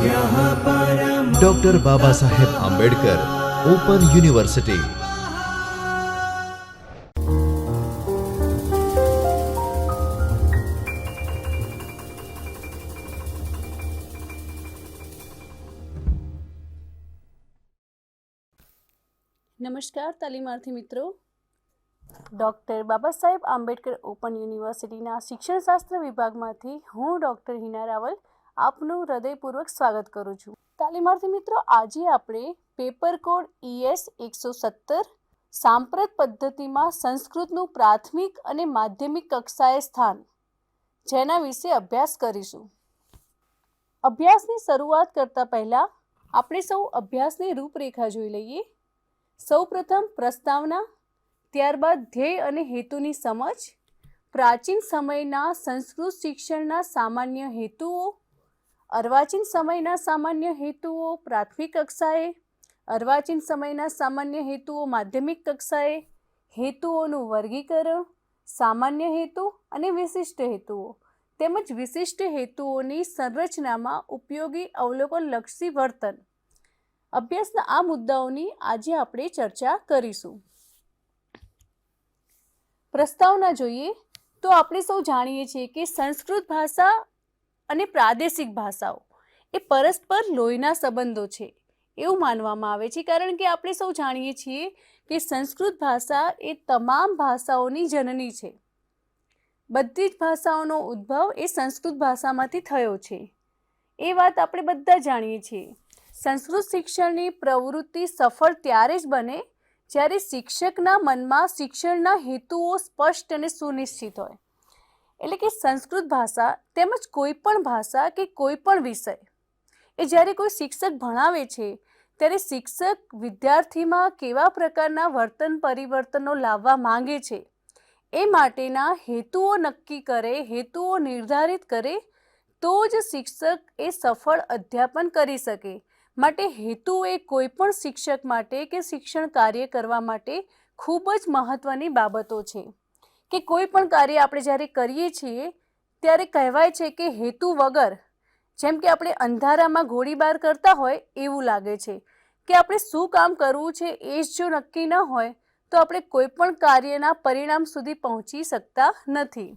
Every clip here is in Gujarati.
Doctor Baba Saheb Ambedkar open university. નમસ્કાર તાલીમાર્થી મિત્રો, ડૉક્ટર બાબા સાહેબ આંબેડકર ઓપન યુનિવર્સિટીના શિક્ષણશાસ્ત્ર વિભાગમાંથી હું ડૉક્ટર હિના રાવલ આપનું હૃદયપૂર્વક સ્વાગત કરું છું। તાલીમાર્થી મિત્રો, આજે આપણે પેપર કોડ ES 117 સાંપ્રત પદ્ધતિમાં સંસ્કૃતનું પ્રાથમિક અને માધ્યમિક કક્ષાએ સ્થાન જેના વિશે અભ્યાસ કરીશું। અભ્યાસની શરૂઆત કરતા પહેલા આપણે સૌ અભ્યાસની રૂપરેખા જોઈ લઈએ। સૌપ્રથમ પ્રસ્તાવના, ત્યારબાદ ધ્યેય અને હેતુની સમજ, પ્રાચીન સમયના સંસ્કૃત શિક્ષણના સામાન્ય હેતુઓ, અર્વાચીન સમયના સામાન્ય હેતુઓ પ્રાથમિક કક્ષાએ, અર્વાચીન સમયના સામાન્ય હેતુઓ માધ્યમિક કક્ષાએ, હેતુઓનું વર્ગીકરણ, સામાન્ય હેતુ અને વિશિષ્ટ હેતુઓ તેમજ વિશિષ્ટ હેતુઓની સંરચનામાં ઉપયોગી અવલોકનલક્ષી વર્તન। અભ્યાસના આ મુદ્દાઓની આજે આપણે ચર્ચા કરીશું। પ્રસ્તાવના જોઈએ તો આપણે સૌ જાણીએ છીએ કે સંસ્કૃત ભાષા અને પ્રાદેશિક ભાષાઓ એ પરસ્પર લોહીના સંબંધો છે એવું માનવામાં આવે છે, કારણ કે આપણે સૌ જાણીએ છીએ કે સંસ્કૃત ભાષા એ તમામ ભાષાઓની જનની છે। બધી જ ભાષાઓનો ઉદ્ભવ એ સંસ્કૃત ભાષામાંથી થયો છે, એ વાત આપણે બધા જાણીએ છીએ। સંસ્કૃત શિક્ષણની પ્રવૃત્તિ સફળ ત્યારે જ બને જ્યારે શિક્ષકના મનમાં શિક્ષણના હેતુઓ સ્પષ્ટ અને સુનિશ્ચિત હોય। એટલે કે સંસ્કૃત ભાષા તેમજ કોઈ પણ ભાષા કે કોઈ પણ વિષય એ જ્યારે કોઈ શિક્ષક ભણાવે છે ત્યારે શિક્ષક વિદ્યાર્થીમાં કેવા પ્રકારના વર્તન પરિવર્તનો લાવવા માંગે છે એ માટેના હેતુઓ નક્કી કરે, હેતુઓ નિર્ધારિત કરે તો જ શિક્ષક એ સફળ અધ્યાપન કરી શકે। માટે હેતુ એ કોઈ પણ શિક્ષક માટે કે શિક્ષણ કાર્ય કરવા માટે ખૂબ જ મહત્ત્વની બાબતો છે કે કોઈ પણ કાર્ય આપણે જ્યારે કરીએ છીએ ત્યારે કહેવાય છે કે હેતુ વગર, જેમ કે આપણે અંધારામાં ગોળીબાર કરતા હોય એવું લાગે છે કે આપણે શું કામ કરવું છે એ જ જો નક્કી ન હોય તો આપણે કોઈ પણ કાર્યના પરિણામ સુધી પહોંચી શકતા નથી।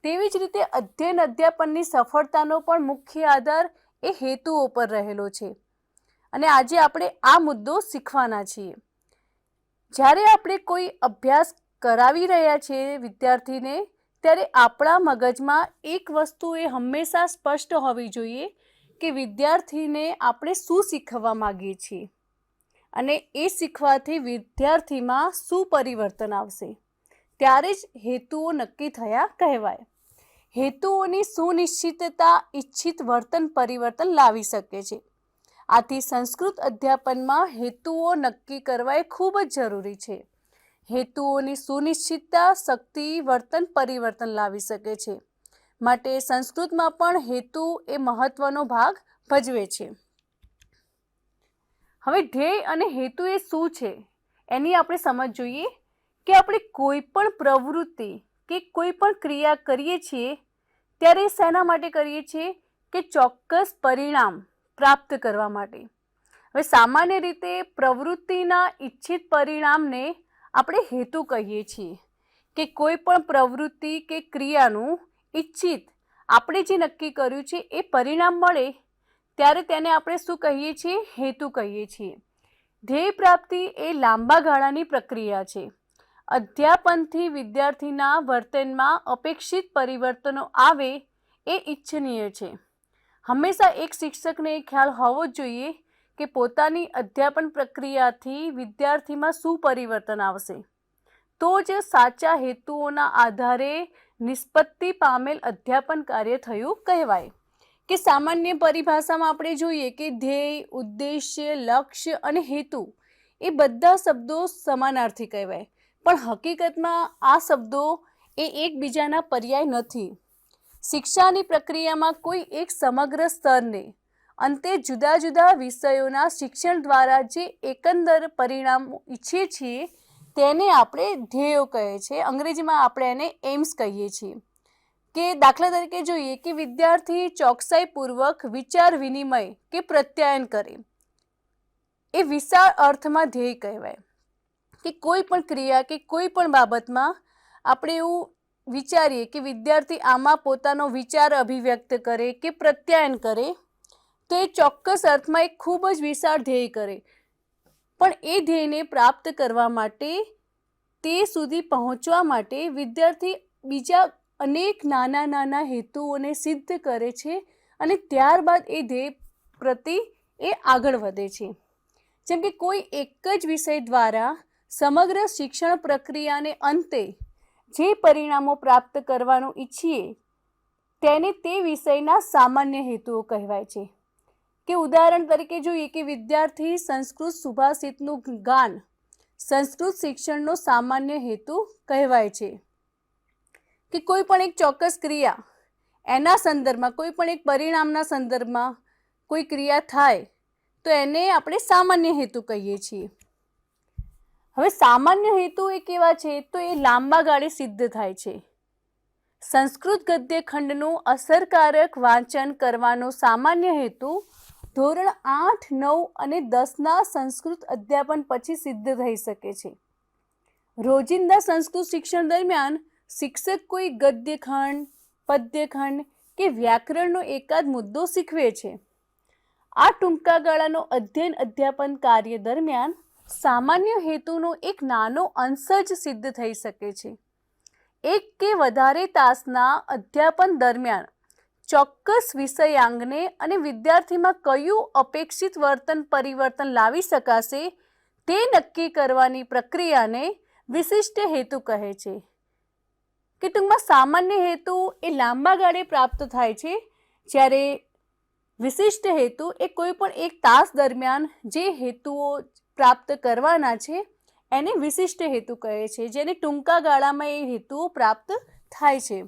તેવી જ રીતે અધ્યયન અધ્યાપનની સફળતાનો પણ મુખ્ય આધાર એ હેતુઓ પર રહેલો છે અને આજે આપણે આ મુદ્દો શીખવાના છીએ। જ્યારે આપણે કોઈ અભ્યાસ કરાવી રહ્યા છીએ વિદ્યાર્થીને ત્યારે આપણા મગજમાં એક વસ્તુ એ હંમેશા સ્પષ્ટ હોવી જોઈએ કે વિદ્યાર્થીને આપણે શું શીખવવા માગીએ છીએ અને એ શીખવાથી વિદ્યાર્થીમાં શું પરિવર્તન આવશે, ત્યારે જ હેતુઓ નક્કી થયા કહેવાય। હેતુઓની સુનિશ્ચિતતા ઇચ્છિત વર્તન પરિવર્તન લાવી શકે છે। આથી સંસ્કૃત અધ્યાપનમાં હેતુઓ નક્કી કરવા એ ખૂબ જ જરૂરી છે। હેતુઓની સુનિશ્ચિતતા શક્તિ વર્તન પરિવર્તન લાવી શકે છે, માટે સંસ્કૃતમાં પણ હેતુ એ મહત્વનો ભાગ ભજવે છે। હવે ધ્યેય અને હેતુ એ શું છે એની આપણે સમજ જોઈએ કે આપણે કોઈ પણ પ્રવૃત્તિ કે કોઈ પણ ક્રિયા કરીએ છીએ ત્યારે શેના માટે કરીએ છીએ કે ચોક્કસ પરિણામ પ્રાપ્ત કરવા માટે। હવે સામાન્ય રીતે પ્રવૃત્તિના ઇચ્છિત પરિણામને આપણે હેતુ કહીએ છીએ કે કોઈ પણ પ્રવૃત્તિ કે ક્રિયાનું ઇચ્છિત આપણે જે નક્કી કર્યું છે એ પરિણામ મળે ત્યારે તેને આપણે શું કહીએ છીએ? હેતુ કહીએ છીએ। ધ્યેય પ્રાપ્તિ એ લાંબા ગાળાની પ્રક્રિયા છે। અધ્યાપનથી વિદ્યાર્થીના વર્તનમાં અપેક્ષિત પરિવર્તનો આવે એ ઇચ્છનીય છે। હંમેશા એક શિક્ષકને એ ખ્યાલ હોવો જ જોઈએ કે પોતાની અધ્યાપન પ્રક્રિયાથી વિદ્યાર્થીમાં શું પરિવર્તન આવશે તો જ સાચા હેતુઓના આધારે નિષ્પત્તિ પામેલ અધ્યાપન કાર્ય થયું કહેવાય। કે સામાન્ય પરિભાષામાં આપણે જોઈએ કે ધ્યેય, ઉદ્દેશ્ય, લક્ષ્ય અને હેતુ એ બધા શબ્દો સમાનાર્થી કહેવાય, પણ હકીકતમાં આ શબ્દો એ એકબીજાના પર્યાય નથી। શિક્ષાની પ્રક્રિયામાં કોઈ એક સમગ્ર સ્તરને અંતે જુદા જુદા વિષયોના શિક્ષણ દ્વારા જે એકંદર પરિણામ ઈચ્છીએ છીએ તેને આપણે ધ્યેયો કહે છે। અંગ્રેજીમાં આપણે એને એમ્સ કહીએ છીએ। કે દાખલા તરીકે જોઈએ કે વિદ્યાર્થી ચોકસાઈપૂર્વક વિચાર વિનિમય કે પ્રત્યાયન કરે, એ વિશાળ અર્થમાં ધ્યેય કહેવાય. કે કોઈ પણ ક્રિયા કે કોઈ પણ બાબતમાં આપણે એવું વિચારીએ કે વિદ્યાર્થી આમાં પોતાનો વિચાર અભિવ્યક્ત કરે કે પ્રત્યાયન કરે, તો એ ચોક્કસ અર્થમાં એક ખૂબ જ વિશાળ ધ્યેય કરે. પણ એ ધ્યેયને પ્રાપ્ત કરવા માટે, તે સુધી પહોંચવા માટે વિદ્યાર્થી બીજા અનેક નાના નાના હેતુઓને સિદ્ધ કરે છે અને ત્યારબાદ એ ધ્યેય પ્રતિ એ આગળ વધે છે. જેમ કે કોઈ એક જ વિષય દ્વારા સમગ્ર શિક્ષણ પ્રક્રિયાને અંતે જે પરિણામો પ્રાપ્ત કરવાનું ઈચ્છીએ તેને તે વિષયના સામાન્ય હેતુઓ કહેવાય છે. કે ઉદાહરણ તરીકે જોઈએ કે વિદ્યાર્થી સંસ્કૃત સુભાષિતનું ગાન સંસ્કૃત શિક્ષણનો સામાન્ય હેતુ કહેવાય છે. કે કોઈ પણ એક ચોક્કસ ક્રિયા એના સંદર્ભમાં, કોઈ પણ એક પરિણામના સંદર્ભમાં કોઈ ક્રિયા થાય તો એને આપણે સામાન્ય હેતુ કહીએ છીએ. હવે સામાન્ય હેતુ એ કેવા છે તો એ લાંબા ગાળે સિદ્ધ થાય છે. સંસ્કૃત ગદ્ય ખંડનું અસરકારક વાંચન કરવાનો સામાન્ય હેતુ ધોરણ 8, 9 અને 10ના સંસ્કૃત અધ્યાપન પછી સિદ્ધ થઈ શકે છે. રોજિંદા સંસ્કૃત શિક્ષણ દરમિયાન શિક્ષક કોઈ ગદ્યખંડ, પદ્યખંડ કે વ્યાકરણનો એકાદ મુદ્દો શીખવે છે. આ ટૂંકા ગાળાનો અધ્યયન અધ્યાપન કાર્ય દરમિયાન સામાન્ય હેતુનો એક નાનો અંશ જ સિદ્ધ થઈ શકે છે. એક કે વધારે તાસના અધ્યાપન દરમિયાન ચોક્કસ વિષયાંગને અને વિદ્યાર્થીમાં કયું અપેક્ષિત વર્તન પરિવર્તન લાવી શકાશે તે નક્કી કરવાની પ્રક્રિયાને વિશિષ્ટ હેતુ કહે છે. કે ટૂંકમાં સામાન્ય હેતુ એ લાંબા ગાળે પ્રાપ્ત થાય છે, જ્યારે વિશિષ્ટ હેતુ એ કોઈ પણ એક તાસ દરમિયાન જે હેતુઓ પ્રાપ્ત કરવાના છે એને વિશિષ્ટ હેતુ કહે છે, જેને ટૂંકા ગાળામાં એ હેતુઓ પ્રાપ્ત થાય છે.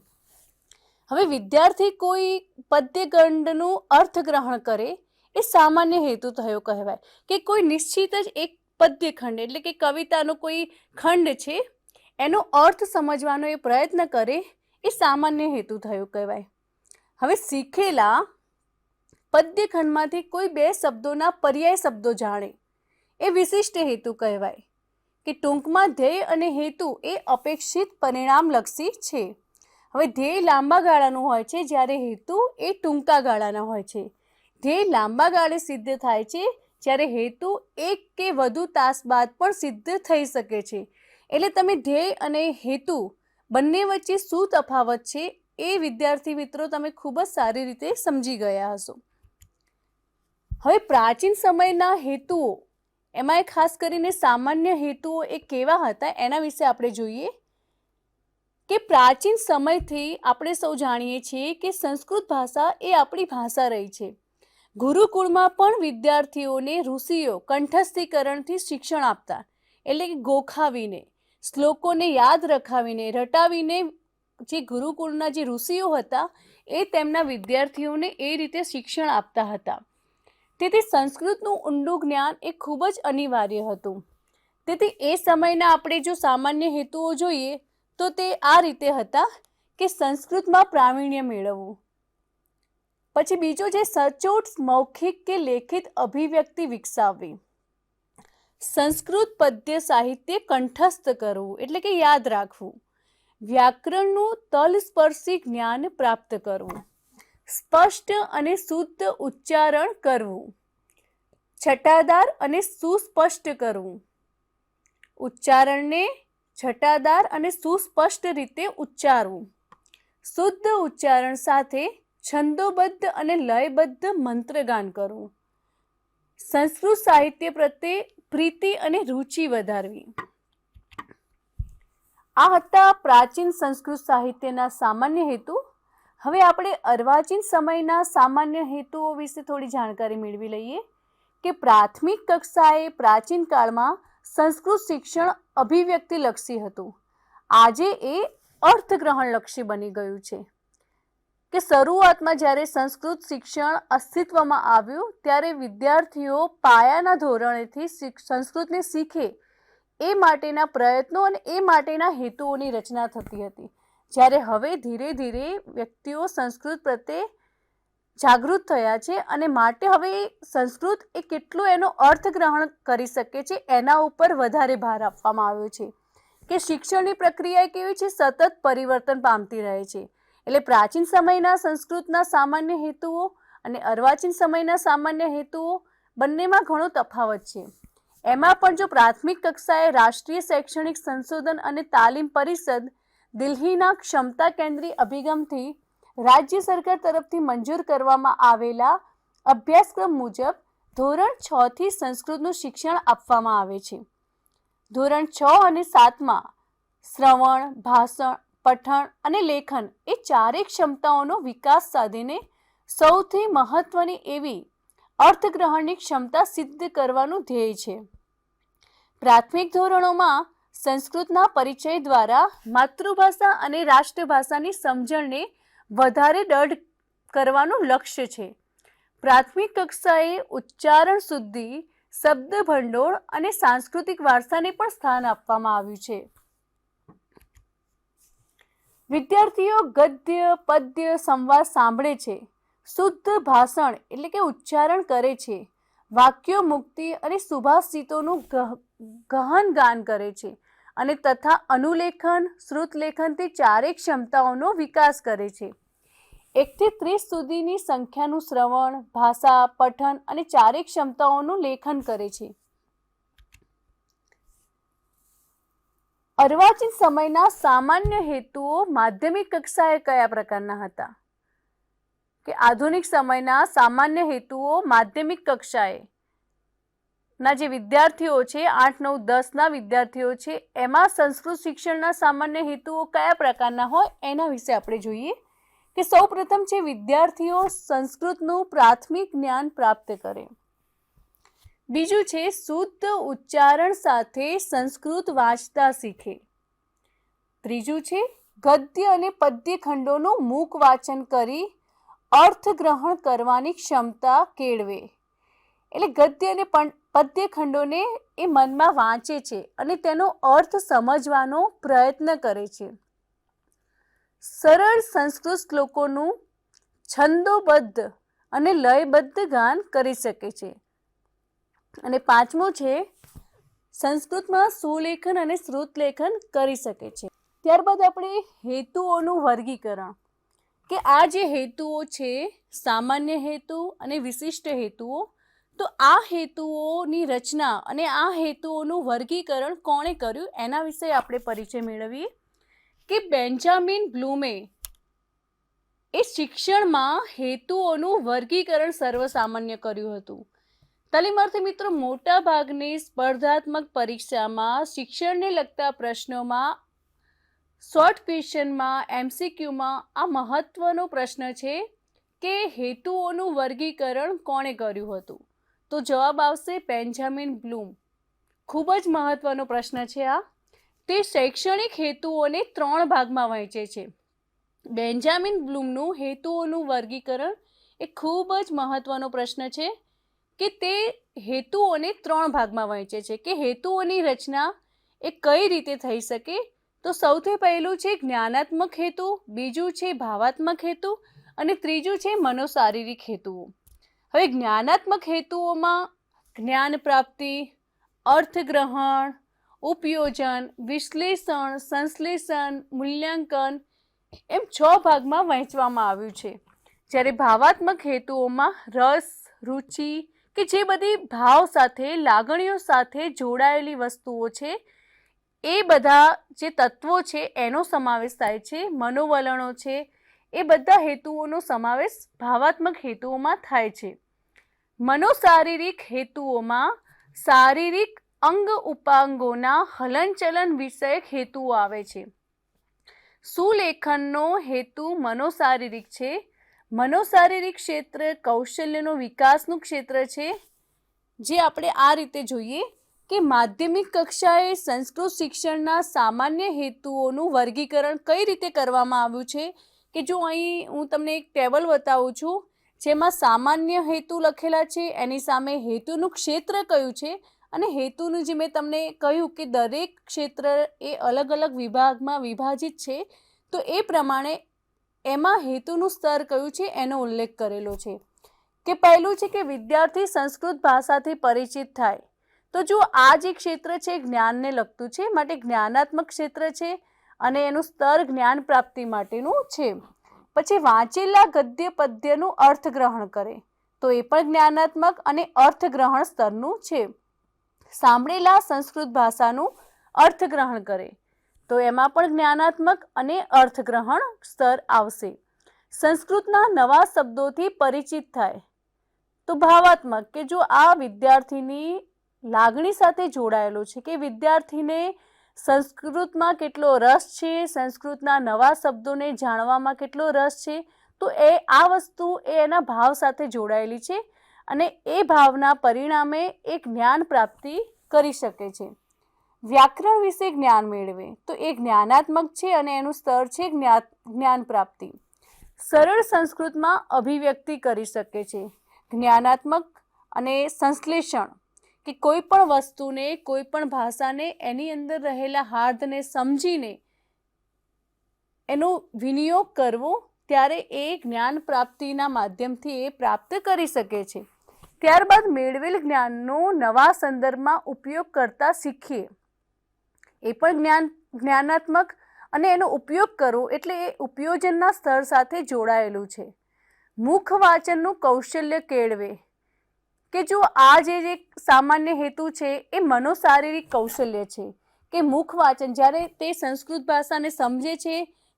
હવે વિદ્યાર્થી કોઈ પદ્યખંડનું અર્થગ્રહણ કરે એ સામાન્ય હેતુ થયો કહેવાય. કે કોઈ નિશ્ચિત જ એક પદ્યખંડ એટલે કે કવિતાનો કોઈ ખંડ છે એનો અર્થ સમજવાનો એ પ્રયત્ન કરે એ સામાન્ય હેતુ થયો કહેવાય. હવે શીખેલા પદ્યખંડમાંથી કોઈ 2 શબ્દોના પર્યાય શબ્દો જાણે એ વિશિષ્ટ હેતુ કહેવાય. કે ટૂંકમાં ધ્યેય અને હેતુ એ અપેક્ષિત પરિણામલક્ષી છે. હવે ધ્યેય લાંબા ગાળાનું હોય છે, જ્યારે હેતુ એ ટૂંકા ગાળાના હોય છે. ધ્યેય લાંબા ગાળે સિદ્ધ થાય છે, જ્યારે હેતુ એક કે વધુ તાસ બાદ પણ સિદ્ધ થઈ શકે છે. એટલે તમે ધ્યેય અને હેતુ બંને વચ્ચે શું તફાવત છે એ વિદ્યાર્થી મિત્રો તમે ખૂબ જ સારી રીતે સમજી ગયા હશો. હવે પ્રાચીન સમયના હેતુઓ, એમાં ખાસ કરીને સામાન્ય હેતુઓ એ કેવા હતા એના વિશે આપણે જોઈએ. કે પ્રાચીન સમયથી આપણે સૌ જાણીએ છીએ કે સંસ્કૃત ભાષા એ આપણી ભાષા રહી છે. ગુરુકુળમાં પણ વિદ્યાર્થીઓને ઋષિઓ કંઠસ્થીકરણથી શિક્ષણ આપતા, એટલે કે ગોખાવીને, શ્લોકોને યાદ રખાવીને, રટાવીને જે ગુરુકુળના જે ઋષિઓ હતા એ તેમના વિદ્યાર્થીઓને એ રીતે શિક્ષણ આપતા હતા. તેથી સંસ્કૃતનું ઊંડું જ્ઞાન એ ખૂબ જ અનિવાર્ય હતું. તેથી એ સમયના આપણે જો સામાન્ય હેતુઓ જોઈએ તો તે આ રીતે હતા કે સંસ્કૃતમાં પ્રાવીણ્ય મેળવવું, પછી બીજો છે સચોટ મૌખિક કે લેખિત અભિવ્યક્તિ વિકસાવવી, સંસ્કૃત પદ્ય સાહિત્ય કંઠસ્થ કરવું એટલે કે યાદ રાખવું, વ્યાકરણનું તલસ્પર્શી જ્ઞાન પ્રાપ્ત કરવું, સ્પષ્ટ અને શુદ્ધ ઉચ્ચારણ કરવું, છટાદાર અને સુસ્પષ્ટ કરવું, ઉચ્ચારણને છટાદાર અને સુસ્પષ્ટ રીતે ઉચ્ચારવું, શુદ્ધ ઉચ્ચારણ સાથે છંદોબદ્ધ અને લયબદ્ધ મંત્રગાન કરવું, સંસ્કૃત સાહિત્ય પ્રત્યે પ્રીતિ અને રુચિ વધારવી. આ હતા પ્રાચીન સંસ્કૃત સાહિત્યના સામાન્ય હેતુ. હવે આપણે અર્વાચીન સમયના સામાન્ય હેતુઓ વિશે થોડી જાણકારી મેળવી લઈએ. કે પ્રાથમિક કક્ષાએ પ્રાચીન કાળમાં સંસ્કૃત શિક્ષણ અભિવ્યક્તિલક્ષી હતું. આજે એ અર્થગ્રહણલક્ષી બની ગયું છે. કે શરૂઆતમાં જ્યારે સંસ્કૃત શિક્ષણ અસ્તિત્વમાં આવ્યું ત્યારે વિદ્યાર્થીઓ પાયાના ધોરણેથી સંસ્કૃતને શીખે એ માટેના પ્રયત્નો અને એ માટેના હેતુઓની રચના થતી હતી. જ્યારે હવે ધીરે ધીરે વ્યક્તિઓ સંસ્કૃત પ્રત્યે જાગૃત થયા છે અને માટે હવે સંસ્કૃત એ કેટલું એનો અર્થ ગ્રહણ કરી શકે છે એના ઉપર વધારે ભાર આપવામાં આવ્યો છે કે શિક્ષણની પ્રક્રિયા કેવી છે, સતત પરિવર્તન પામતી રહે છે. એટલે પ્રાચીન સમયના સંસ્કૃતના સામાન્ય હેતુઓ અને અર્વાચીન સમયના સામાન્ય હેતુઓ બંનેમાં ઘણો તફાવત છે. એમાં પણ જો પ્રાથમિક કક્ષાએ રાષ્ટ્રીય શૈક્ષણિક સંશોધન અને તાલીમ પરિષદ દિલ્હીના ક્ષમતા કેન્દ્રી અભિગમથી રાજ્ય સરકાર તરફથી મંજૂર કરવામાં આવેલા અભ્યાસક્રમ મુજબ ધોરણ 6 થી સંસ્કૃતનું શિક્ષણ આપવામાં આવે છે. ધોરણ 6 અને 7માં શ્રવણ, ભાષણ, પઠન અને લેખન એ ચારેય ક્ષમતાઓનો વિકાસ સાધીને સૌથી મહત્વની એવી અર્થગ્રહણની ક્ષમતા સિદ્ધ કરવાનું ધ્યેય છે. પ્રાથમિક ધોરણોમાં સંસ્કૃતના પરિચય દ્વારા માતૃભાષા અને રાષ્ટ્રભાષાની સમજણને વધારે દૃઢ કરવાનું લક્ષ્ય છે. પ્રાથમિક કક્ષાએ ઉચ્ચારણ શુદ્ધિ, શબ્દ ભંડોળ અને સાંસ્કૃતિક વારસાને પણ સ્થાન આપવામાં આવ્યું છે. વિદ્યાર્થીઓ ગદ્ય, પદ્ય, સંવાદ સાંભળે છે, શુદ્ધ ભાષણ એટલે કે ઉચ્ચારણ કરે છે, વાક્યો મુક્તિ અને સુભાષિતોનું ગહન ગાન કરે છે અને તથા અનુલેખન, શ્રુતલેખનથી ચારેય ક્ષમતાઓનો વિકાસ કરે છે. 1 થી 30 સુધીની સંખ્યાનું શ્રવણ, ભાષા, પઠન અને ચારેય ક્ષમતાઓનું લેખન કરે છે. અર્વાચીન સમયના સામાન્ય હેતુઓ માધ્યમિક કક્ષાએ કયા પ્રકારના હતા? કે આધુનિક સમયના સામાન્ય હેતુઓ માધ્યમિક કક્ષાએ ના જે વિદ્યાર્થીઓ છે 8, 9, 10ના વિદ્યાર્થીઓ છે એમાં સંસ્કૃત શિક્ષણના સામાન્ય હેતુઓ કયા પ્રકારના હોય એના વિશે આપણે જોઈએ કે સૌ પ્રથમ છે વિદ્યાર્થીઓ સંસ્કૃતનું પ્રાથમિક જ્ઞાન પ્રાપ્ત કરે. બીજું છે શુદ્ધ ઉચ્ચારણ સાથે સંસ્કૃત વાંચતા શીખે. ત્રીજું છે ગદ્ય અને પદ્ય ખંડોનું મૂક વાંચન કરી અર્થ ગ્રહણ કરવાની ક્ષમતા કેળવે. એટલે ગદ્ય અને પદ્ય ખંડોને એ મનમાં વાંચે છે અને તેનો અર્થ સમજવાનો પ્રયત્ન કરે છે. સરળ સંસ્કૃત શ્લોકોનું છંદોબદ્ધ અને લયબદ્ધ ગાન કરી શકે છે. અને પાંચમું છે સંસ્કૃતમાં સુલેખન અને શ્રુતલેખન કરી શકે છે. ત્યારબાદ આપણે હેતુઓનું વર્ગીકરણ કે આ જે હેતુઓ છે સામાન્ય હેતુ અને વિશિષ્ટ હેતુઓ, તો આ હેતુઓની રચના અને આ હેતુઓનું વર્ગીકરણ કોણે કર્યું એના વિશે આપણે પરિચય મેળવીએ કે બેન્જામિન બ્લૂમે એ શિક્ષણમાં હેતુઓનું વર્ગીકરણ સર્વસામાન્ય કર્યું હતું. તાલીમાર્થી મિત્રો, મોટા ભાગની સ્પર્ધાત્મક પરીક્ષામાં શિક્ષણને લગતા પ્રશ્નોમાં શોર્ટ ક્વેશ્ચનમાં, MCQમાં આ મહત્વનો પ્રશ્ન છે કે હેતુઓનું વર્ગીકરણ કોણે કર્યું હતું? તો જવાબ આવશે બેન્જામિન બ્લૂમ. ખૂબ જ મહત્વનો પ્રશ્ન છે આ. તે શૈક્ષણિક હેતુઓને 3 ભાગમાં વહેંચે છે. બેન્જામિન બ્લૂમનું હેતુઓનું વર્ગીકરણ એ ખૂબ જ મહત્વનો પ્રશ્ન છે કે તે હેતુઓને 3 ભાગમાં વહેંચે છે કે હેતુઓની રચના એ કઈ રીતે થઈ શકે. તો સૌથી પહેલું છે જ્ઞાનાત્મક હેતુ, બીજું છે ભાવાત્મક હેતુ અને ત્રીજું છે મનોશારીરિક હેતુઓ. હવે જ્ઞાનાત્મક હેતુઓમાં જ્ઞાન પ્રાપ્તિ, અર્થગ્રહણ, ઉપયોજન, વિશ્લેષણ, સંશ્લેષણ, મૂલ્યાંકન એમ 6 ભાગમાં વહેંચવામાં આવ્યું છે. જ્યારે ભાવાત્મક હેતુઓમાં રસ, રુચિ કે જે બધી ભાવ સાથે, લાગણીઓ સાથે જોડાયેલી વસ્તુઓ છે એ બધા જે તત્વો છે એનો સમાવેશ થાય છે. મનોવલણો છે એ બધા હેતુઓનો સમાવેશ ભાવાત્મક હેતુઓમાં થાય છે. મનોશારીરિક હેતુઓમાં શારીરિક અંગ ઉપાંગોના હલનચલન વિષયક હેતુઓ આવે છે. સુલેખનનો હેતુ મનોશારીરિક છે. મનોશારીરિક ક્ષેત્ર કૌશલ્યનો વિકાસનું ક્ષેત્ર છે. જે આપણે આ રીતે જોઈએ કે માધ્યમિક કક્ષાએ સંસ્કૃત શિક્ષણના સામાન્ય હેતુઓનું વર્ગીકરણ કઈ રીતે કરવામાં આવ્યું છે કે જો અહીં હું તમને એક ટેબલ બતાવું છું જેમાં સામાન્ય હેતુ લખેલા છે, એની સામે હેતુનું ક્ષેત્ર કયું છે અને હેતુનું જે મેં તમને કહ્યું કે દરેક ક્ષેત્ર એ અલગ અલગ વિભાગમાં વિભાજિત છે. તો એ પ્રમાણે એમાં હેતુનું સ્તર કયું છે એનો ઉલ્લેખ કરેલો છે કે પહેલું છે કે વિદ્યાર્થી સંસ્કૃત ભાષાથી પરિચિત થાય. તો જો આ જે ક્ષેત્ર છે જ્ઞાનને લગતું છે, માટે જ્ઞાનાત્મક ક્ષેત્ર છે અને એનું સ્તર જ્ઞાન પ્રાપ્તિ માટેનું છે. પછી વાંચેલા ગદ્ય પદ્યનું અર્થગ્રહણ કરે, તો એ પણ જ્ઞાનાત્મક અને અર્થગ્રહણ સ્તરનું છે. સાંભળેલા સંસ્કૃત ભાષાનું અર્થગ્રહણ કરે, તો એમાં પણ જ્ઞાનાત્મક અને અર્થગ્રહણ સ્તર આવશે. સંસ્કૃતના નવા શબ્દોથી પરિચિત થાય, તો ભાવાત્મક, કે જો આ વિદ્યાર્થીની લાગણી સાથે જોડાયેલો છે કે વિદ્યાર્થીને સંસ્કૃતમાં કેટલો રસ છે, સંસ્કૃતના નવા શબ્દોને જાણવામાં કેટલો રસ છે, તો એ આ વસ્તુ એ એના ભાવ સાથે જોડાયેલી છે અને એ ભાવના પરિણામે એ જ્ઞાન પ્રાપ્તિ કરી શકે છે. વ્યાકરણ વિશે જ્ઞાન મેળવે, તો એ જ્ઞાનાત્મક છે અને એનું સ્તર છે જ્ઞાન પ્રાપ્તિ. સરળ સંસ્કૃતમાં અભિવ્યક્તિ કરી શકે છે, જ્ઞાનાત્મક અને સંશ્લેષણ, કે કોઈ પણ વસ્તુને, કોઈ પણ ભાષાને એની અંદર રહેલા હાર્દને સમજીને એનો વિનિયોગ કરવો, ત્યારે એ જ્ઞાન પ્રાપ્તિના માધ્યમથી એ પ્રાપ્ત કરી શકે છે. ત્યારબાદ મેળવેલ જ્ઞાનનો નવા સંદર્ભમાં ઉપયોગ કરતા શીખીએ, એ પણ જ્ઞાનાત્મક, અને એનો ઉપયોગ કરવો એટલે એ ઉપયોજનના સ્તર સાથે જોડાયેલું છે. મુખ વાચનનું કૌશલ્ય કેળવે, કે જો આ જે સામાન્ય હેતુ છે એ મનોશારીરિક કૌશલ્ય છે કે મુખ વાચન, જ્યારે તે સંસ્કૃત ભાષાને સમજે છે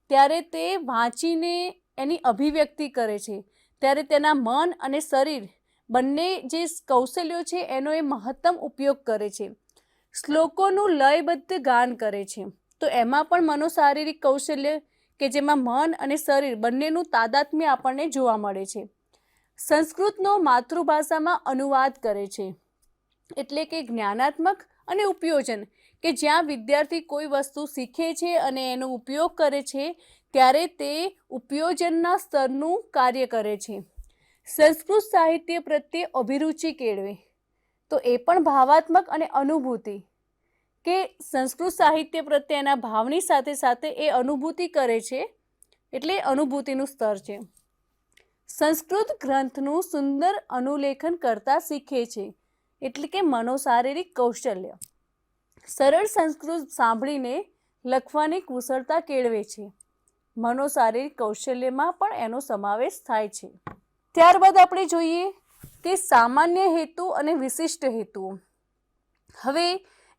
ત્યારે તે વાંચીને એની અભિવ્યક્તિ કરે છે, ત્યારે તેના મન અને શરીર બંને જે કૌશલ્યો છે એનો એ મહત્તમ ઉપયોગ કરે છે. શ્લોકોનું લયબદ્ધ ગાન કરે છે, તો એમાં પણ મનોશારીરિક કૌશલ્ય કે જેમાં મન અને શરીર બંનેનું તાદાત્મ્ય આપણને જોવા મળે છે. સંસ્કૃતનો માતૃભાષામાં અનુવાદ કરે છે, એટલે કે જ્ઞાનાત્મક અને ઉપયોજન, કે જ્યાં વિદ્યાર્થી કોઈ વસ્તુ શીખે છે અને એનો ઉપયોગ કરે છે ત્યારે તે ઉપયોજનના સ્તરનું કાર્ય કરે છે. સંસ્કૃત સાહિત્ય પ્રત્યે અભિરુચિ કેળવે, તો એ પણ ભાવાત્મક અને અનુભૂતિ, કે સંસ્કૃત સાહિત્ય પ્રત્યે એના ભાવની સાથે સાથે એ અનુભૂતિ કરે છે, એટલે અનુભૂતિનું સ્તર છે. સંસ્કૃત ગ્રંથનું સુંદર અનુલેખન કરતા શીખે છે, એટલે કે મનોશારીરિક કૌશલ્ય. સરળ સંસ્કૃત સાંભળીને લખવાની કુશળતા કેળવે છે, મનોશારીરિક કૌશલ્યમાં પણ એનો સમાવેશ થાય છે. ત્યારબાદ આપણે જોઈએ કે સામાન્ય હેતુ અને વિશિષ્ટ હેતુઓ. હવે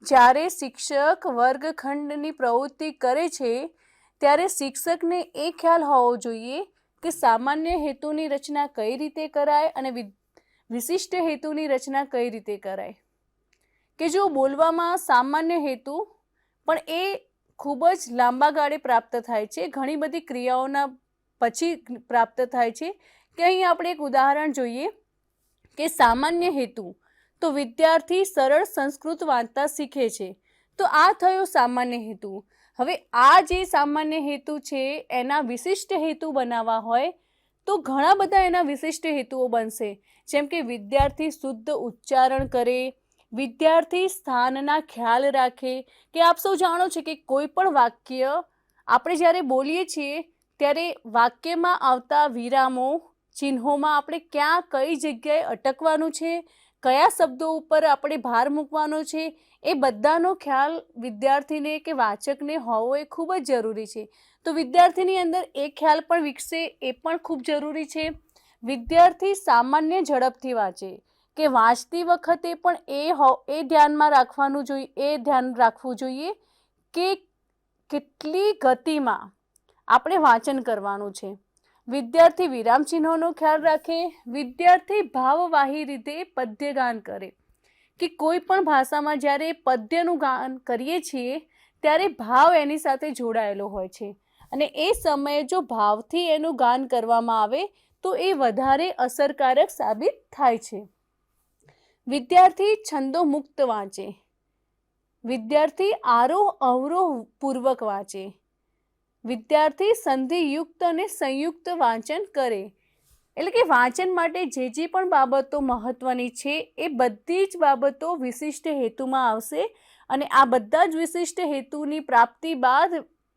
જ્યારે શિક્ષક વર્ગખંડની પ્રવૃત્તિ કરે છે ત્યારે શિક્ષકને એ ખ્યાલ હોવો જોઈએ કે સામાન્ય હેતુની રચના કઈ રીતે કરાય અને વિશિષ્ટ હેતુની રચના કઈ રીતે કરાય. કે જો બોલવામાં સામાન્ય હેતુ પણ એ ખૂબ જ લાંબા ગાળે પ્રાપ્ત થાય છે, ઘણી બધી ક્રિયાઓના પછી પ્રાપ્ત થાય છે, કે અહીં આપણે એક ઉદાહરણ જોઈએ કે સામાન્ય હેતુ, તો વિદ્યાર્થી સરળ સંસ્કૃત વાંચતા શીખે છે, તો આ થયો સામાન્ય હેતુ. હવે આ જે સામાન્ય હેતુ છે એના વિશિષ્ટ હેતુ બનાવવા હોય તો ઘણા બધા એના વિશિષ્ટ હેતુઓ બનશે, જેમ કે વિદ્યાર્થી શુદ્ધ ઉચ્ચારણ કરે, વિદ્યાર્થી સ્થાનના ખ્યાલ રાખે, કે આપ સૌ જાણો છો કે કોઈ પણ વાક્ય આપણે જ્યારે બોલીએ છીએ ત્યારે વાક્યમાં આવતા વિરામો, ચિહ્નોમાં આપણે ક્યાં કઈ જગ્યાએ અટકવાનું છે, કયા શબ્દો ઉપર આપણે ભાર મૂકવાનો છે, એ બધાનો ખ્યાલ વિદ્યાર્થીને કે વાચકને હોવો એ ખૂબ જ જરૂરી છે. તો વિદ્યાર્થીની અંદર એ ખ્યાલ પણ વિકસે એ પણ ખૂબ જરૂરી છે. વિદ્યાર્થી સામાન્ય ઝડપથી વાંચે, કે વાંચતી વખતે પણ એ ધ્યાનમાં રાખવું જોઈએ કે કેટલી ગતિમાં આપણે વાંચન કરવાનું છે. વિદ્યાર્થી વિરામ ચિહ્નોનો ખ્યાલ રાખે, વિદ્યાર્થી ભાવવાહી રીતે પદ્ય ગાન કરે, કે કોઈ પણ ભાષામાં જ્યારે પદ્યનું ગાન કરીએ છીએ ત્યારે ભાવ એની સાથે જોડાયેલો હોય છે અને એ સમયે જો ભાવથી એનું ગાન કરવામાં આવે તો એ વધારે અસરકારક સાબિત થાય છે. વિદ્યાર્થી છંદો મુક્ત વાંચે, વિદ્યાર્થી આરોહ અવરોહ પૂર્વક વાંચે, વિદ્યાર્થી સંધિયુક્ત અને સંયુક્ત વાંચન કરે. એટલે કે વાંચન માટે જે પણ બાબતો મહત્વની છે એ બધી જ બાબતો વિશિષ્ટ હેતુમાં આવશે અને આ બધા જ વિશિષ્ટ હેતુની પ્રાપ્તિ બાદ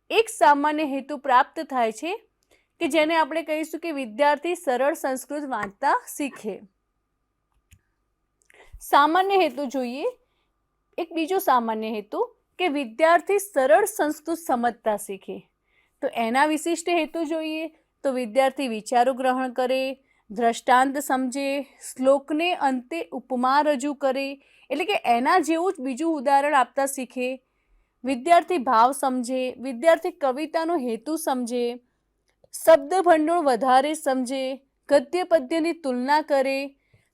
એક સામાન્ય હેતુ પ્રાપ્ત થાય છે કે જેને આપણે કહીશું કે વિદ્યાર્થી સરળ સંસ્કૃત વાંચતા શીખે. સામાન્ય હેતુ જોઈએ, એક બીજો સામાન્ય હેતુ કે વિદ્યાર્થી સરળ સંસ્કૃત સમજતા શીખે. તો એના વિશિષ્ટ હેતુ જોઈએ તો વિદ્યાર્થી વિચારો ગ્રહણ કરે, દ્રષ્ટાંત સમજે, શ્લોકને અંતે ઉપમા રજૂ કરે, એટલે કે એના જેવું જ બીજું ઉદાહરણ આપતા શીખે. વિદ્યાર્થી ભાવ સમજે, વિદ્યાર્થી કવિતાનો હેતુ સમજે, શબ્દ ભંડોળ વધારે સમજે, ગદ્ય પદ્યની તુલના કરે,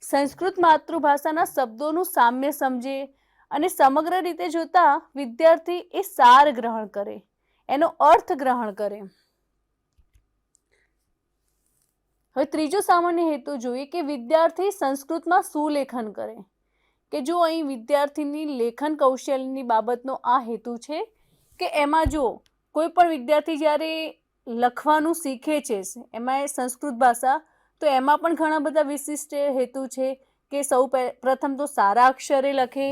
સંસ્કૃત માતૃભાષાના શબ્દોનું સામ્ય સમજે અને સમગ્ર રીતે જોતા વિદ્યાર્થી એ સાર ગ્રહણ કરે, એનો અર્થ ગ્રહણ કરે. હવે ત્રીજો સામાન્ય હેતુ જોઈએ કે વિદ્યાર્થી સંસ્કૃતમાં સુલેખન કરે. કે જો અહીં વિદ્યાર્થીની લેખન કૌશલ્યની બાબતનો આ હેતુ છે કે એમાં જો કોઈ પણ વિદ્યાર્થી જ્યારે લખવાનું શીખે છે, એમાં સંસ્કૃત ભાષા, તો એમાં પણ ઘણા બધા વિશિષ્ટ હેતુ છે કે સૌ પ્રથમ તો સારા અક્ષરે લખે,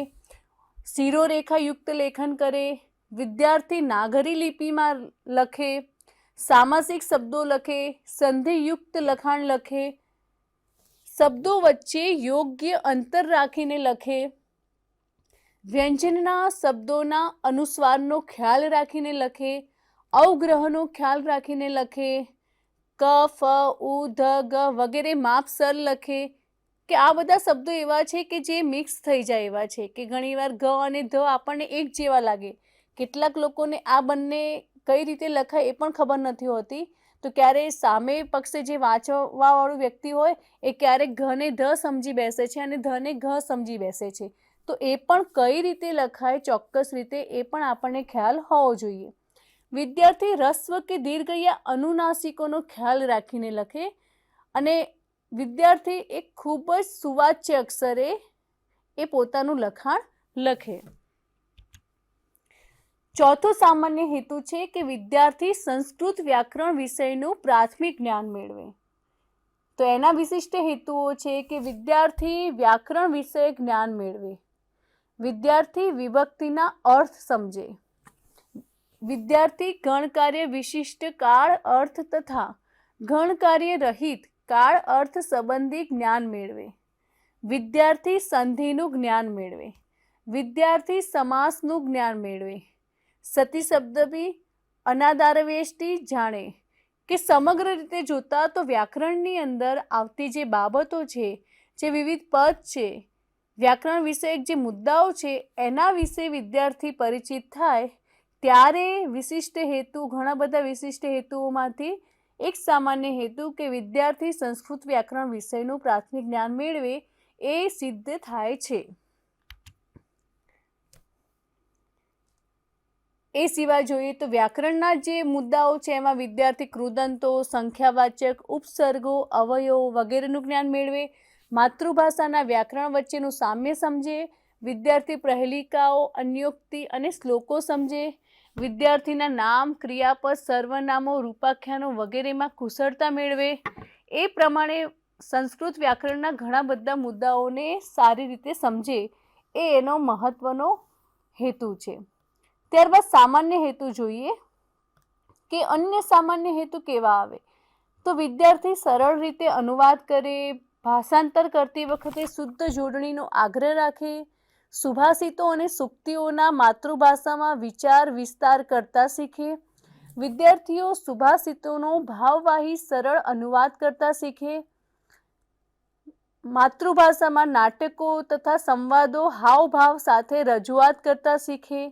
શિરોરેખાયુક્ત લેખન કરે, વિદ્યાર્થી નાગરી લિપિમાં લખે, સામાસિક શબ્દો લખે, સંધિયુક્ત લખાણ લખે, શબ્દો વચ્ચે યોગ્ય અંતર રાખીને લખે, વ્યંજનના શબ્દોના અનુસ્વારનો ખ્યાલ રાખીને લખે, અવગ્રહનો ખ્યાલ રાખીને લખે, ક, ફ, ઉ, ધ, ગ વગેરે માપસર લખે. કે આ બધા શબ્દો એવા છે કે જે મિક્સ થઈ જાય એવા છે કે ઘણીવાર ગ અને ધ આપણને એક જેવા લાગે. કેટલાક લોકોને આ બંને કઈ રીતે લખાય એ પણ ખબર નથી હોતી. તો ક્યારેય સામે પક્ષે જે વાંચવાવાળું વ્યક્તિ હોય એ ક્યારેક ઘને ધ સમજી બેસે છે અને ધને ઘ સમજી બેસે છે. તો એ પણ કઈ રીતે લખાય ચોક્કસ રીતે એ પણ આપણને ખ્યાલ હોવો જોઈએ. વિદ્યાર્થી રસ્વ કે દીર્ઘ યા અનુનાસિકોનો ખ્યાલ રાખીને લખે અને વિદ્યાર્થી એક ખૂબ જ સુવાચ્ય અક્ષરે એ પોતાનું લખાણ લખે. ચોથો સામાન્ય હેતુ છે કે વિદ્યાર્થી સંસ્કૃત વ્યાકરણ વિષયનું પ્રાથમિક જ્ઞાન મેળવે. તો એના વિશિષ્ટ હેતુઓ છે કે વિદ્યાર્થી વ્યાકરણ વિષયક જ્ઞાન મેળવે, વિદ્યાર્થી વિભક્તિના અર્થ સમજે, વિદ્યાર્થી ગણકાર્ય વિશિષ્ટ કાળ અર્થ તથા ગણકાર્ય રહિત કાળ અર્થ સંબંધી જ્ઞાન મેળવે, વિદ્યાર્થી સંધિનું જ્ઞાન મેળવે, વિદ્યાર્થી સમાસનું જ્ઞાન મેળવે, સતી શબ્દ બી અનાદારવેષ્ટી જાણે. કે સમગ્ર રીતે જોતા તો વ્યાકરણની અંદર આવતી જે બાબતો છે, જે વિવિધ પદ છે, વ્યાકરણ વિષયક જે મુદ્દાઓ છે એના વિશે વિદ્યાર્થી પરિચિત થાય ત્યારે વિશિષ્ટ હેતુ, ઘણા બધા વિશિષ્ટ હેતુઓમાંથી એક સામાન્ય હેતુ કે વિદ્યાર્થી સંસ્કૃત વ્યાકરણ વિષયનું પ્રાથમિક જ્ઞાન મેળવે એ સિદ્ધ થાય છે. એ સિવાય જોઈએ તો વ્યાકરણના જે મુદ્દાઓ છે એમાં વિદ્યાર્થી કૃદંતો, સંખ્યાવાચક, ઉપસર્ગો, અવયવો વગેરેનું જ્ઞાન મેળવે, માતૃભાષાના વ્યાકરણ વચ્ચેનું સામ્ય સમજે, વિદ્યાર્થી પ્રહેલિકાઓ, અન્યોક્તિ અને શ્લોકો સમજે, વિદ્યાર્થીના નામ, ક્રિયાપદ, સર્વનામો, રૂપાખ્યાનો વગેરેમાં કુશળતા મેળવે. એ પ્રમાણે સંસ્કૃત વ્યાકરણના ઘણા બધા મુદ્દાઓને સારી રીતે સમજે એ એનો મહત્વનો હેતુ છે. ત્યારબાદ સામાન્ય હેતુ જોઈએ કે અન્ય સામાન્ય હેતુ કેવા આવે. તો વિદ્યાર્થી સરળ રીતે અનુવાદ કરે, ભાષાંતર કરતી વખતે શુદ્ધ જોડણીનો આગ્રહ રાખે, સુભાષિતો અને સૂક્તિઓના માતૃભાષામાં વિચાર વિસ્તાર કરતા શીખે, વિદ્યાર્થીઓ સુભાષિતોનો ભાવવાહી સરળ અનુવાદ કરતા શીખે, માતૃભાષામાં નાટકો તથા સંવાદો હાવભાવ સાથે રજૂઆત કરતા શીખે,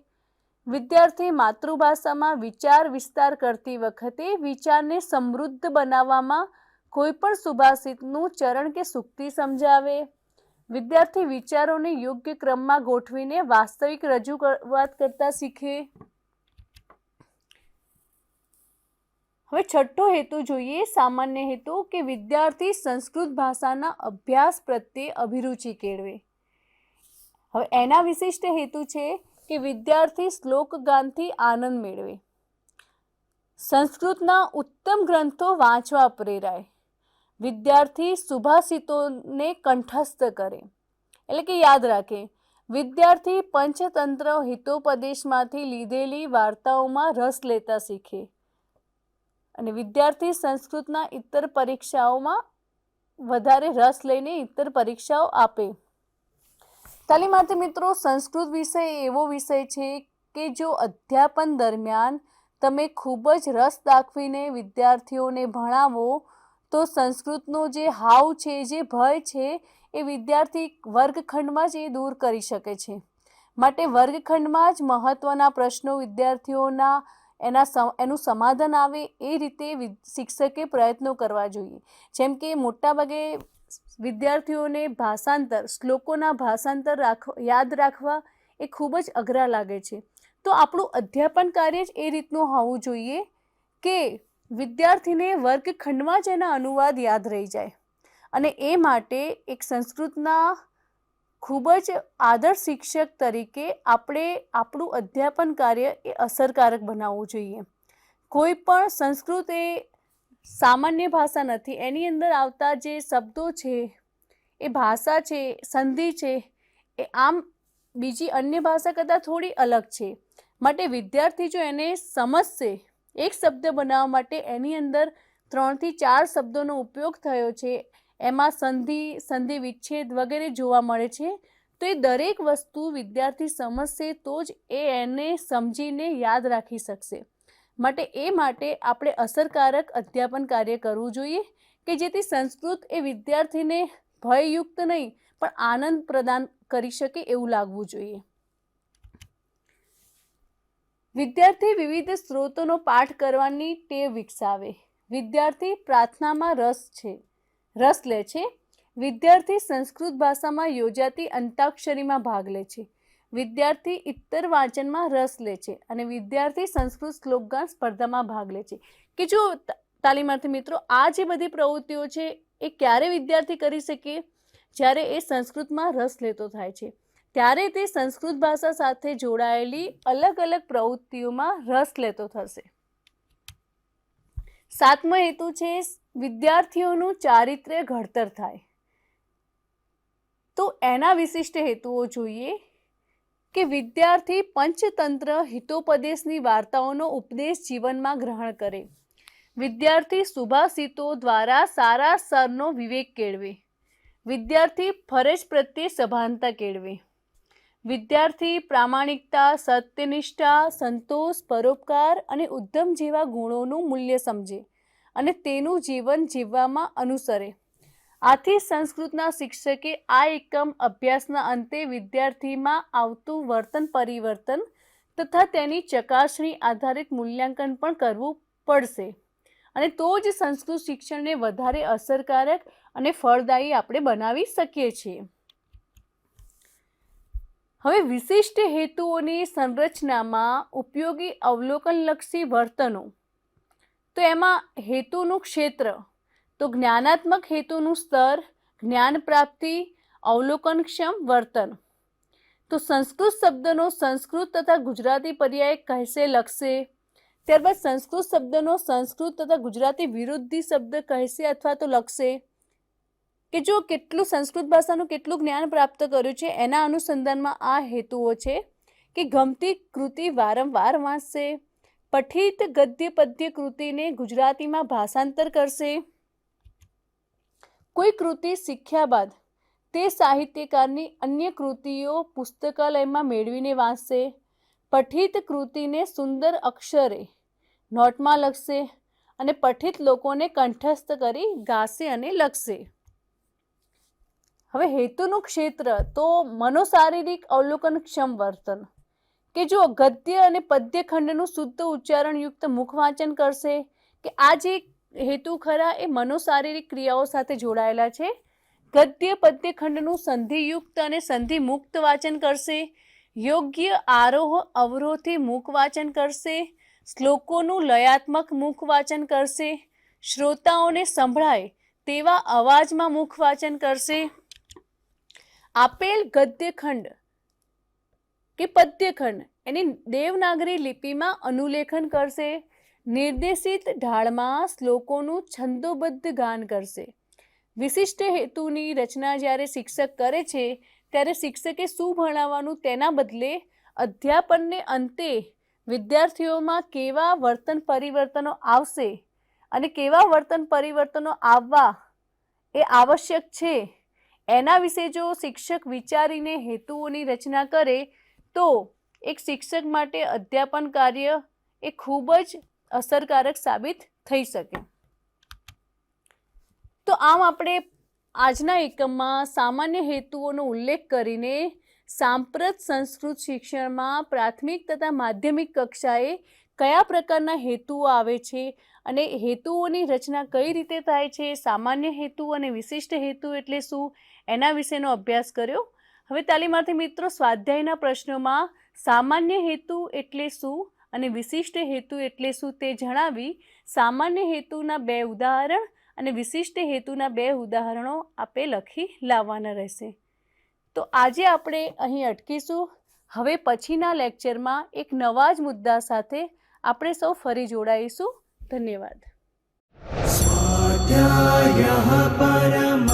વિદ્યાર્થી માતૃભાષામાં વિચાર વિસ્તાર કરતી વખતે વિચારને સમૃદ્ધ બનાવવામાં કોઈ પણ સુભાષિતનું ચરણ કે સૂક્તિ સમજાવે, વિદ્યાર્થી વિચારોને યોગ્ય ક્રમમાં ગોઠવીને વાસ્તવિક રજૂઆત કરતા શીખે. હવે છઠ્ઠો હેતુ જોઈએ, સામાન્ય હેતુ કે વિદ્યાર્થી સંસ્કૃત ભાષાના અભ્યાસ પ્રત્યે અભિરુચિ કેળવે. હવે એના વિશિષ્ટ હેતુ છે કે વિદ્યાર્થી શ્લોક ગાનથી આનંદ મેળવે, સંસ્કૃતના ઉત્તમ ગ્રંથો વાંચવા પ્રેરાય, વિદ્યાર્થી સુભાષિતોને કંઠસ્થ કરે એટલે કે યાદ રાખે, વિદ્યાર્થી પંચતંત્ર હિતોપદેશમાંથી લીધેલી વાર્તાઓમાં રસ લેતા શીખે અને વિદ્યાર્થી સંસ્કૃતના ઇતર પરીક્ષાઓમાં વધારે રસ લઈને ઇતર પરીક્ષાઓ આપે. તાલીમાર્થી મિત્રો, સંસ્કૃત વિષય એવો વિષય છે કે જો અધ્યાપન દરમિયાન તમે ખૂબ જ રસ દાખવીને વિદ્યાર્થીઓને ભણાવો તો સંસ્કૃતનો જે હાવ છે, જે ભય છે, એ વિદ્યાર્થી વર્ગખંડમાં જ એ દૂર કરી શકે છે. માટે વર્ગખંડમાં જ મહત્ત્વના પ્રશ્નો વિદ્યાર્થીઓના એનું સમાધાન આવે એ રીતે શિક્ષકે પ્રયત્નો કરવા જોઈએ. જેમ કે મોટાભાગે વિદ્યાર્થીઓને ભાષાંતર, શ્લોકોના ભાષાંતર યાદ રાખવા એ ખૂબ જ અઘરા લાગે છે. તો આપણું અધ્યાપન કાર્ય જ એ રીતનું હોવું જોઈએ કે વિદ્યાર્થીને વર્ગખંડમાં જ એના અનુવાદ યાદ રહી જાય. અને એ માટે એક સંસ્કૃતના ખૂબ જ આદર્શ શિક્ષક તરીકે આપણે આપણું અધ્યાપન કાર્ય એ અસરકારક બનાવવું જોઈએ. કોઈ પણ સંસ્કૃત એ સામાન્ય ભાષા નથી. એની અંદર આવતા જે શબ્દો છે, એ ભાષા છે, સંધિ છે, એ આમ બીજી અન્ય ભાષા કરતાં થોડી અલગ છે. માટે વિદ્યાર્થી જો એને સમજશે, એક શબ્દ બનાવવા માટે એની અંદર 3 થી 4 શબ્દોનો ઉપયોગ થયો છે, એમાં સંધિ વિચ્છેદ વગેરે જોવા મળે છે, તો એ દરેક વસ્તુ વિદ્યાર્થી સમજશે તો જ એને સમજીને યાદ રાખી શકશે. માટે આપણે અસરકારક અધ્યાપન કાર્ય કરવું જોઈએ કે જેથી સંસ્કૃત એ વિદ્યાર્થીને ભયયુક્ત નહીં પણ આનંદ પ્રદાન કરી શકે એવું લાગવું જોઈએ. વિદ્યાર્થી વિવિધ સ્ત્રોતોનો પાઠ કરવાની ટેવ વિકસાવે. વિદ્યાર્થી પ્રાર્થનામાં રસ લે છે. વિદ્યાર્થી સંસ્કૃત ભાષામાં યોજાતી અંતાક્ષરીમાં ભાગ લે છે. વિદ્યાર્થી ઇત્તર વાંચનમાં રસ લે છે અને વિદ્યાર્થી સંસ્કૃત શ્લોકગાન સ્પર્ધામાં ભાગ લે છે. કે જો તાલીમાર્થી મિત્રો, આ જે બધી પ્રવૃત્તિઓ છે એ ક્યારે વિદ્યાર્થી કરી શકે? જ્યારે એ સંસ્કૃતમાં રસ લેતો થાય છે, ત્યારે તે સંસ્કૃત ભાષા સાથે જોડાયેલી અલગ અલગ પ્રવૃત્તિઓમાં રસ લેતો થશે. 7મો હેતુ છે વિદ્યાર્થીઓનું ચારિત્ર્ય ઘડતર થાય. તો એના વિશિષ્ટ હેતુઓ જોઈએ કે વિદ્યાર્થી પંચતંત્ર હિતોપદેશની વાર્તાઓનો ઉપદેશ જીવનમાં ગ્રહણ કરે. વિદ્યાર્થી સુભાષિતો દ્વારા સારા સરનો વિવેક કેળવે. વિદ્યાર્થી ફરજ પ્રત્યે સભાનતા કેળવે. વિદ્યાર્થી પ્રામાણિકતા, સત્યનિષ્ઠા, સંતોષ, પરોપકાર અને ઉદ્યમ જેવા ગુણોનું મૂલ્ય સમજે અને તેનું જીવન જીવવામાં અનુસરે. આથી સંસ્કૃતના શિક્ષકે આ એકમ અભ્યાસના અંતે વિદ્યાર્થીમાં આવતું વર્તન પરિવર્તન તથા તેની ચકાસણી આધારિત મૂલ્યાંકન પણ કરવું પડશે. અને તો જ સંસ્કૃત શિક્ષણને વધારે અસરકારક અને ફળદાયી આપણે બનાવી શકીએ છીએ. હવે વિશિષ્ટ હેતુઓની સંરચનામાં ઉપયોગી અવલોકનલક્ષી વર્તનો. તો એમાં હેતુનું ક્ષેત્ર, તો જ્ઞાનાત્મક હેતુનું સ્તર, જ્ઞાન પ્રાપ્તિ, અવલોકનક્ષમ વર્તન. તો સંસ્કૃત શબ્દનો સંસ્કૃત તથા ગુજરાતી પર્યાય કહેશે લખશે. ત્યારબાદ સંસ્કૃત શબ્દનો સંસ્કૃત તથા ગુજરાતી વિરુદ્ધી શબ્દ કહેશે અથવા તો લખશે. કે જો કેટલું સંસ્કૃત ભાષાનું કેટલું જ્ઞાન પ્રાપ્ત કર્યું છે એના અનુસંધાનમાં આ હેતુઓ છે કે ગમતી કૃતિ વારંવાર વાંચશે, પઠિત ગદ્ય પદ્ય કૃતિને ગુજરાતીમાં ભાષાંતર કરશે, કોઈ કૃતિ શીખ્યા બાદ તે સાહિત્યકારની અન્ય કૃતિઓ પુસ્તકાલયમાં મેળવીને વાંચશે, પઠિત કૃતિને સુંદર અક્ષરે નોટમાં લખશે અને પઠિત લોકોને કંઠસ્થ કરી ગાશે અને લખશે. હવે હેતુનું ક્ષેત્ર તો મનોશારીરિક અવલોકનક્ષમ વર્તન. કે જો ગદ્ય અને પદ્ય ખંડનું શુદ્ધ ઉચ્ચારણયુક્ત મુખ વાંચન કરશે. કે આ જે હેતુ ખરા એ મનોશારીરિક ક્રિયાઓ સાથે જોડાયેલા છે. ગદ્ય પદ્ય ખંડનું સંધિયુક્ત અને સંધિમુક્ત વાંચન કરશે. યોગ્ય આરોહ અવરોહથી મુખ વાંચન કરશે. શ્લોકોનું લયાત્મક મુખ વાંચન કરશે. શ્રોતાઓને સંભળાય તેવા અવાજમાં મુખ વાંચન કરશે. આપેલ ગદ્યખંડ કે પદ્યખંડ એની દેવનાગરી લિપિમાં અનુલેખન કરશે. નિર્દેશિત ઢાળમાં શ્લોકોનું છંદોબદ્ધ ગાન કરશે. વિશિષ્ટ હેતુની રચના જ્યારે શિક્ષક કરે છે ત્યારે શિક્ષકે શું ભણાવવાનું તેના બદલે અધ્યાપનને અંતે વિદ્યાર્થીઓમાં કેવા વર્તન પરિવર્તનો આવશે અને કેવા વર્તન પરિવર્તનો આવવા એ આવશ્યક છે એના વિશે જો શિક્ષક વિચારીને હેતુઓની રચના કરે તો એક શિક્ષક માટે અધ્યાપન કાર્ય એ ખૂબ જ અસરકારક સાબિત થઈ શકે. તો આમ આપણે આજના એકમમાં સામાન્ય હેતુઓનો ઉલ્લેખ કરીને સાંપ્રત સંસ્કૃત શિક્ષણમાં પ્રાથમિક તથા માધ્યમિક કક્ષાએ કયા પ્રકારના હેતુઓ આવે છે અને હેતુઓની રચના કઈ રીતે થાય છે, સામાન્ય હેતુ અને વિશિષ્ટ હેતુ એટલે શું, એના વિશેનો અભ્યાસ કર્યો. હવે તાલીમાર્થી મિત્રો સ્વાધ્યાયના પ્રશ્નોમાં સામાન્ય હેતુ એટલે શું અને વિશિષ્ટ હેતુ એટલે શું તે જણાવી સામાન્ય હેતુના 2 ઉદાહરણ અને વિશિષ્ટ હેતુના 2 ઉદાહરણો આપે લખી લાવવાના રહેશે. તો આજે આપણે અહીં અટકીશું. હવે પછીના લેક્ચરમાં એક નવા જ મુદ્દા સાથે આપણે સૌ ફરી જોડાઈશું. ધન્યવાદ. સ્વાધ્યાયઃ પરમ